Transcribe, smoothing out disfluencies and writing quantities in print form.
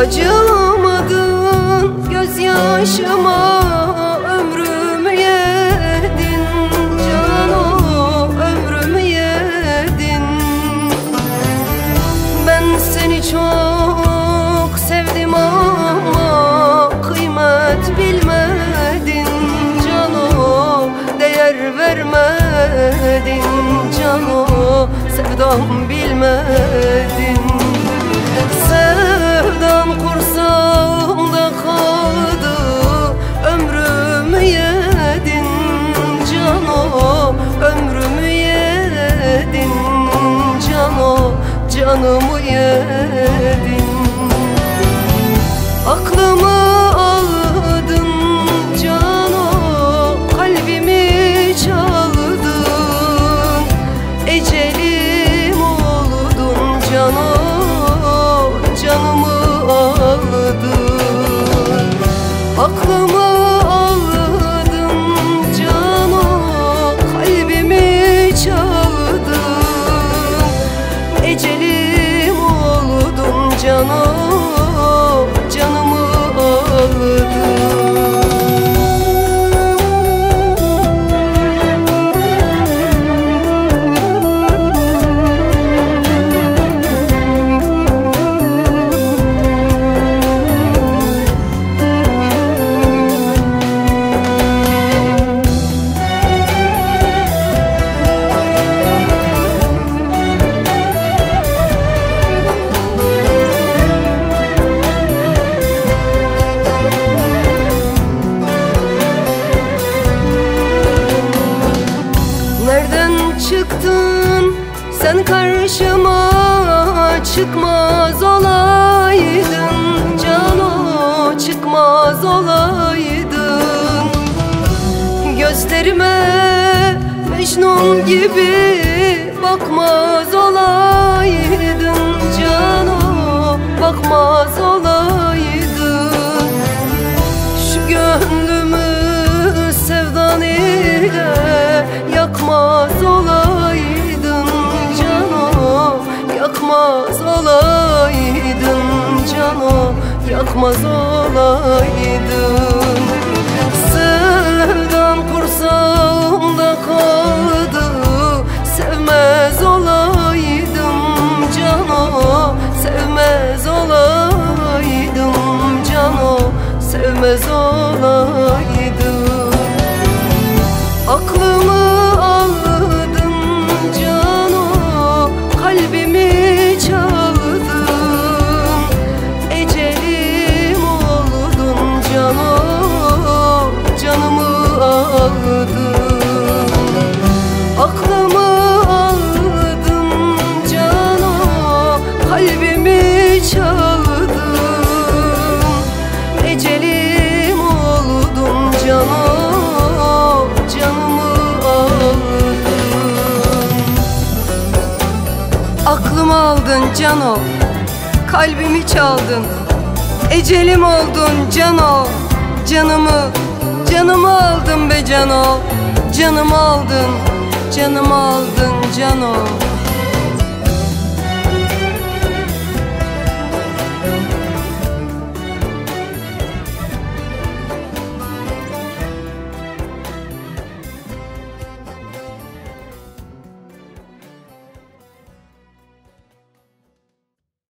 acımadın gözyaşıma, ömrümü yedin Cano, ömrümü yedin. Ben seni çok sevdim ama kıymet bilmedin Cano, değer vermedin Cano, sevdam bilmedin. Sevdan kursağımda kaldı, ömrümü yedin Cano, ömrümü yedin Cano, canımı yedin. Aklımı aldın Cano, kalbimi çaldın, ecelim oldun Cano, canımı aldın. Aklımı aldın Cano, kalbimi çaldın, ecelim oldun Cano, canımı aldın. Çıktın sen karşıma, çıkmaz olaydın Cano, çıkmaz olaydın. Gözlerime Mecnun gibi bakmaz olaydın Cano, bakmaz olaydın. Şu gönlümü sevdan ile yakmaz olaydın Cano, yakmaz olaydın Cano, yakmaz olaydın. Sevdan kursağımda kaldı, sevmez olaydım Cano, sevmez olaydım Cano, sevmez olaydım. Aklımı aldın Cano, kalbimi çaldın, ecelim oldun Cano, canımı aldın. Aklımı aldın Cano, kalbimi çaldın, ecelim oldun Cano, canımı aldın. Aklımı aldın Cano, kalbimi çaldın, ecelim oldun Cano, canımı aldın be Cano, canımı aldın, canımı aldın Cano.